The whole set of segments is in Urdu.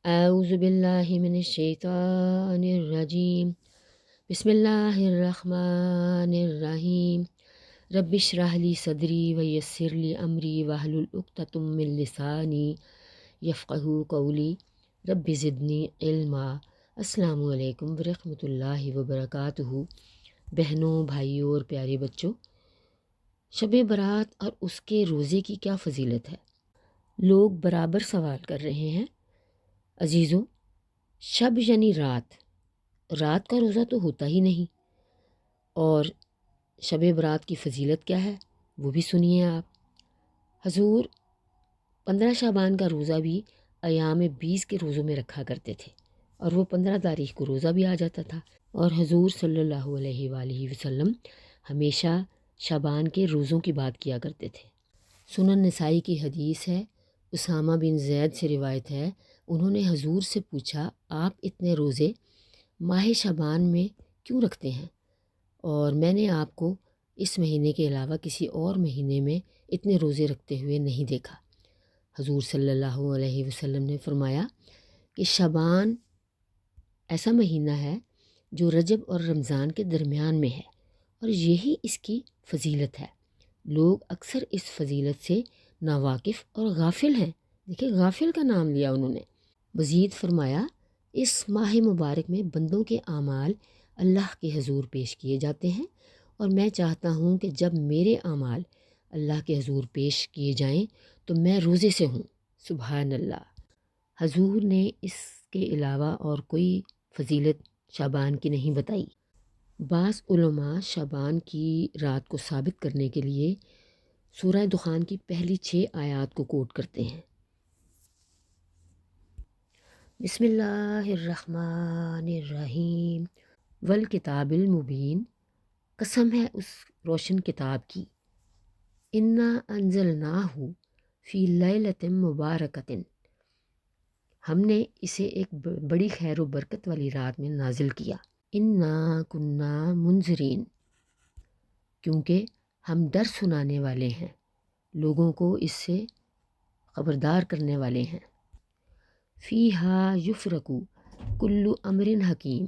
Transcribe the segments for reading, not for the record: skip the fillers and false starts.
اعوذ باللہ من الشیطان الرجیم بسم اللہ الرحمن الرحیم رب اشرح لی صدری ویسر لی امری واحلل عقدۃ من لسانی یفقہوا قولی رب زدنی علما۔ السلام علیکم ورحمۃ اللہ وبرکاتہ۔ بہنوں، بھائیوں اور پیارے بچوں، شب برات اور اس کے روزے کی کیا فضیلت ہے؟ لوگ برابر سوال کر رہے ہیں۔ عزیزوں، شب یعنی رات، رات کا روزہ تو ہوتا ہی نہیں، اور شب برات کی فضیلت کیا ہے وہ بھی سنیے آپ۔ حضور 15 شعبان کا روزہ بھی ایام 20 کے روزوں میں رکھا کرتے تھے، اور وہ 15 تاریخ کو روزہ بھی آ جاتا تھا، اور حضور صلی اللہ علیہ وآلہ وسلم ہمیشہ شعبان کے روزوں کی بات کیا کرتے تھے۔ سنن نسائی کی حدیث ہے، اسامہ بن زید سے روایت ہے، انہوں نے حضور سے پوچھا، آپ اتنے روزے ماہ شعبان میں کیوں رکھتے ہیں؟ اور میں نے آپ کو اس مہینے کے علاوہ کسی اور مہینے میں اتنے روزے رکھتے ہوئے نہیں دیکھا۔ حضور صلی اللہ علیہ وسلم نے فرمایا کہ شعبان ایسا مہینہ ہے جو رجب اور رمضان کے درمیان میں ہے، اور یہی اس کی فضیلت ہے۔ لوگ اکثر اس فضیلت سے ناواقف اور غافل ہیں۔ دیکھیں، غافل کا نام لیا انہوں نے۔ مزید فرمایا، اس ماہ مبارک میں بندوں کے اعمال اللہ کے حضور پیش کیے جاتے ہیں، اور میں چاہتا ہوں کہ جب میرے اعمال اللہ کے حضور پیش کیے جائیں تو میں روزے سے ہوں۔ سبحان اللہ۔ حضور نے اس کے علاوہ اور کوئی فضیلت شعبان کی نہیں بتائی۔ بعض علماء شعبان کی رات کو ثابت کرنے کے لیے سورہ دخان کی پہلی 6 آیات کو کوٹ کرتے ہیں۔ بسم اللہ الرحمن الرحیم والکتاب المبین، قسم ہے اس روشن کتاب کی، انا انزلناہ فی لیلۃ مبارکۃ، ہم نے اسے ایک بڑی خیر و برکت والی رات میں نازل کیا۔ انا کنا منذرین، کیونکہ ہم ڈر سنانے والے ہیں، لوگوں کو اس سے خبردار کرنے والے ہیں۔ فیہا یفرقو کل امر حکیم،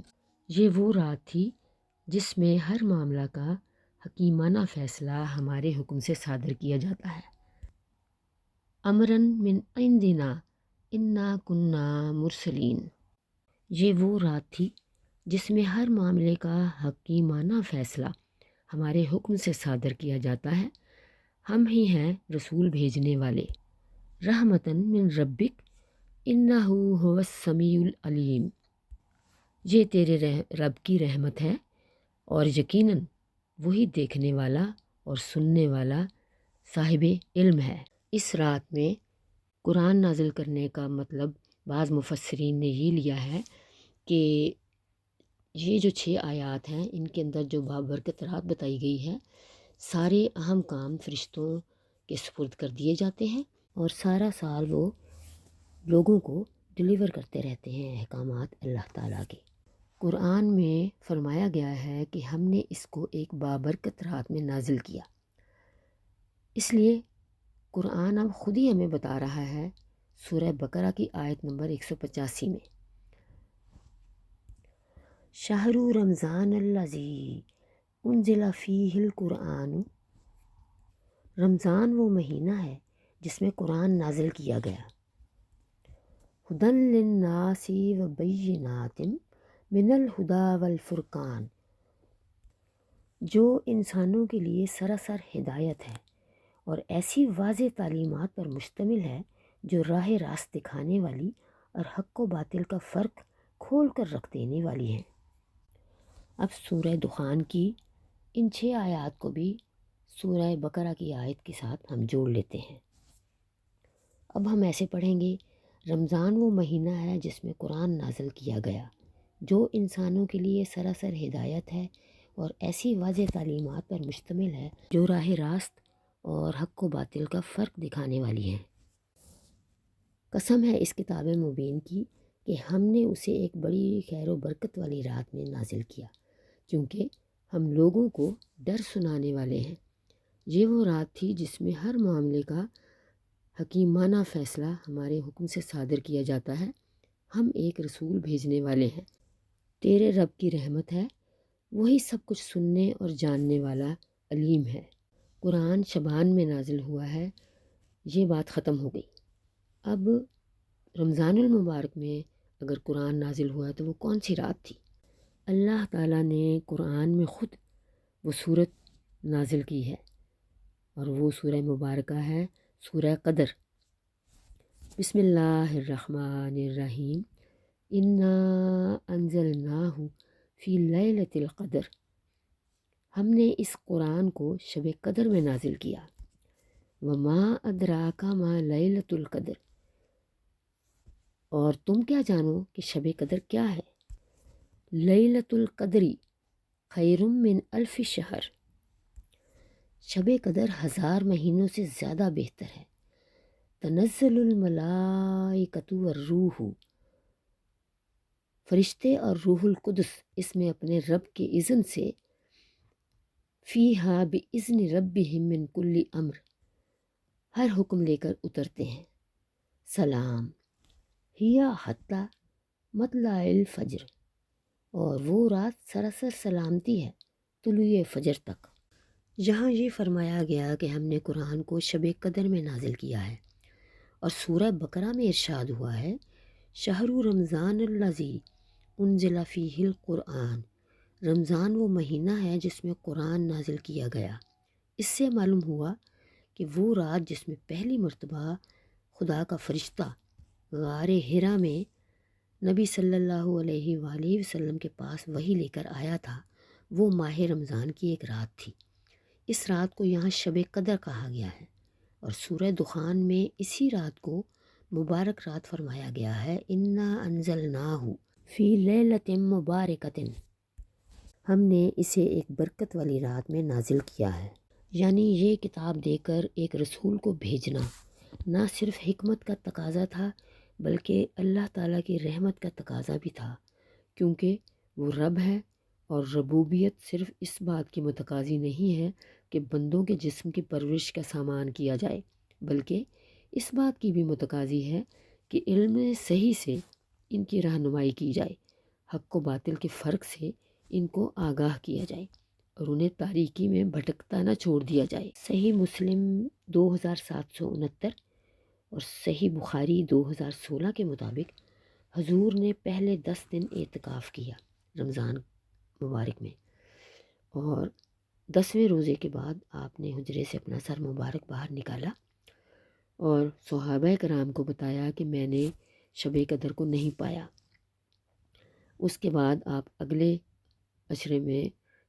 یہ وہ رات تھی جس میں ہر معاملہ کا حکیمانہ فیصلہ ہمارے حکم سے صادر کیا جاتا ہے۔ امرن من عندنا انا کنا مرسلین، یہ وہ رات تھی جس میں ہر معاملے کا حکیمانہ فیصلہ ہمارے حکم سے صادر کیا جاتا ہے، ہم ہی ہیں رسول بھیجنے والے۔ رحمتاً من ربک انہ هو السمیع العلیم، یہ تیرے رب کی رحمت ہے، اور یقیناً وہی دیکھنے والا اور سننے والا صاحب علم ہے۔ اس رات میں قرآن نازل کرنے کا مطلب بعض مفسرین نے یہ لیا ہے کہ یہ جو 6 آیات ہیں، ان کے اندر جو بابرکت رات بتائی گئی ہے، سارے اہم کام فرشتوں کے سپرد کر دیے جاتے ہیں، اور سارا سال وہ لوگوں کو ڈلیور کرتے رہتے ہیں احکامات اللہ تعالیٰ کے۔ قرآن میں فرمایا گیا ہے کہ ہم نے اس کو ایک بابرکت رات میں نازل کیا، اس لیے قرآن اب خود ہی ہمیں بتا رہا ہے سورہ بقرہ کی آیت نمبر 185 میں، شہر رمضان الذی انزل فیہ القرآن، رمضان وہ مہینہ ہے جس میں قرآن نازل کیا گیا، ہدی للناس وبینات من الہدی والفرقان، جو انسانوں کے لیے سراسر ہدایت ہے اور ایسی واضح تعلیمات پر مشتمل ہے جو راہ راست دکھانے والی اور حق و باطل کا فرق کھول کر رکھ دینے والی ہیں۔ اب سورہ دخان کی ان 6 آیات کو بھی سورہ بقرہ کی آیت کے ساتھ ہم جوڑ لیتے ہیں۔ اب ہم ایسے پڑھیں گے، رمضان وہ مہینہ ہے جس میں قرآن نازل کیا گیا، جو انسانوں کے لیے سراسر ہدایت ہے اور ایسی واضح تعلیمات پر مشتمل ہے جو راہ راست اور حق و باطل کا فرق دکھانے والی ہیں۔ قسم ہے اس کتاب مبین کی کہ ہم نے اسے ایک بڑی خیر و برکت والی رات میں نازل کیا، کیونکہ ہم لوگوں کو ڈر سنانے والے ہیں۔ یہ وہ رات تھی جس میں ہر معاملے کا حکیمانہ فیصلہ ہمارے حکم سے صادر کیا جاتا ہے، ہم ایک رسول بھیجنے والے ہیں، تیرے رب کی رحمت ہے، وہی سب کچھ سننے اور جاننے والا علیم ہے۔ قرآن شبان میں نازل ہوا ہے، یہ بات ختم ہو گئی۔ اب رمضان المبارک میں اگر قرآن نازل ہوا ہے تو وہ کون سی رات تھی؟ اللہ تعالیٰ نے قرآن میں خود وہ صورت نازل کی ہے، اور وہ سورہ مبارکہ ہے سورہ قدر۔ بسم اللہ الرحمن الرحیم، انا انزلناہ فی لیلۃ القدر، ہم نے اس قرآن کو شب قدر میں نازل کیا۔ وما ادراک ما لیلۃ القدر، اور تم کیا جانو کہ شب قدر کیا ہے؟ لیلۃ القدری خیر من الف شہر، شب قدر 1000 مہینوں سے زیادہ بہتر ہے۔ تنزل الملائکۃ والروح، فرشتے اور روح القدس اس میں اپنے رب کے اذن سے، فیہا باذن ربہم من کل امر، ہر حکم لے کر اترتے ہیں۔ سلام ہی حتی مطلع الفجر، اور وہ رات سراسر سلامتی ہے طلوع فجر تک۔ یہاں یہ فرمایا گیا کہ ہم نے قرآن کو شب قدر میں نازل کیا ہے، اور سورہ بقرہ میں ارشاد ہوا ہے، شہر رمضان الذی انزل فیہ القرآن، رمضان وہ مہینہ ہے جس میں قرآن نازل کیا گیا۔ اس سے معلوم ہوا کہ وہ رات جس میں پہلی مرتبہ خدا کا فرشتہ غار حرا میں نبی صلی اللہ علیہ وآلہ وسلم کے پاس وحی لے کر آیا تھا، وہ ماہ رمضان کی ایک رات تھی۔ اس رات کو یہاں شب قدر کہا گیا ہے، اور سورہ دخان میں اسی رات کو مبارک رات فرمایا گیا ہے، انا انزلناہ فی لیلۃ مبارکۃ، ہم نے اسے ایک برکت والی رات میں نازل کیا ہے۔ یعنی یہ کتاب دے کر ایک رسول کو بھیجنا نہ صرف حکمت کا تقاضا تھا، بلکہ اللہ تعالیٰ کی رحمت کا تقاضا بھی تھا، کیونکہ وہ رب ہے، اور ربوبیت صرف اس بات کی متقاضی نہیں ہے کہ بندوں کے جسم کی پرورش کا سامان کیا جائے، بلکہ اس بات کی بھی متقاضی ہے کہ علم صحیح سے ان کی رہنمائی کی جائے، حق و باطل کے فرق سے ان کو آگاہ کیا جائے، اور انہیں تاریکی میں بھٹکتا نہ چھوڑ دیا جائے۔ صحیح مسلم 2769 اور صحیح بخاری 2016 کے مطابق حضور نے پہلے 10 دن اعتکاف کیا رمضان مبارک میں، اور 10ویں روزے کے بعد آپ نے حجرے سے اپنا سر مبارک باہر نکالا اور صحابہ کرام کو بتایا کہ میں نے شب قدر کو نہیں پایا۔ اس کے بعد آپ اگلے عشرے میں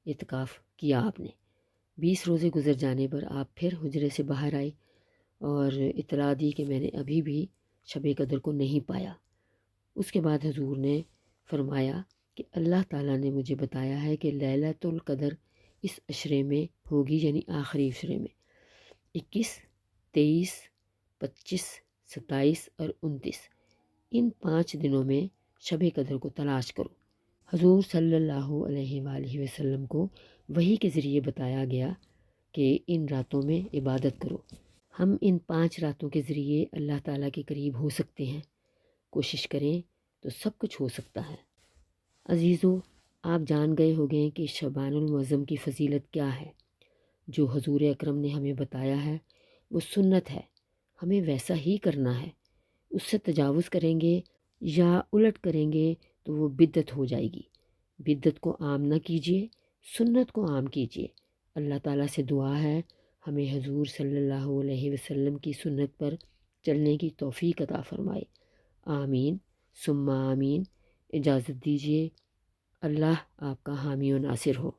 اعتکاف کیا آپ نے۔ 20 روزے گزر جانے پر آپ پھر حجرے سے باہر آئے اور اطلاع دی کہ میں نے ابھی بھی شب قدر کو نہیں پایا۔ اس کے بعد حضور نے فرمایا کہ اللہ تعالیٰ نے مجھے بتایا ہے کہ لیلۃ القدر اس عشرے میں ہوگی، یعنی آخری عشرے میں، 21، 23، 25، 27 اور 29، ان 5 دنوں میں شب قدر کو تلاش کرو۔ حضور صلی اللہ علیہ وآلہ وسلم کو وحی کے ذریعے بتایا گیا کہ ان راتوں میں عبادت کرو۔ ہم ان 5 راتوں کے ذریعے اللہ تعالیٰ کے قریب ہو سکتے ہیں، کوشش کریں تو سب کچھ ہو سکتا ہے۔ عزیزو، آپ جان گئے ہوگئے کہ شعبان المعظم کی فضیلت کیا ہے۔ جو حضور اکرم نے ہمیں بتایا ہے وہ سنت ہے، ہمیں ویسا ہی کرنا ہے۔ اس سے تجاوز کریں گے یا الٹ کریں گے تو وہ بدعت ہو جائے گی۔ بدعت کو عام نہ کیجیے، سنت کو عام کیجیے۔ اللہ تعالیٰ سے دعا ہے ہمیں حضور صلی اللہ علیہ وسلم کی سنت پر چلنے کی توفیق عطا فرمائے۔ آمین ثم آمین۔ اجازت دیجیے، اللہ آپ کا حامی و ناصر ہو۔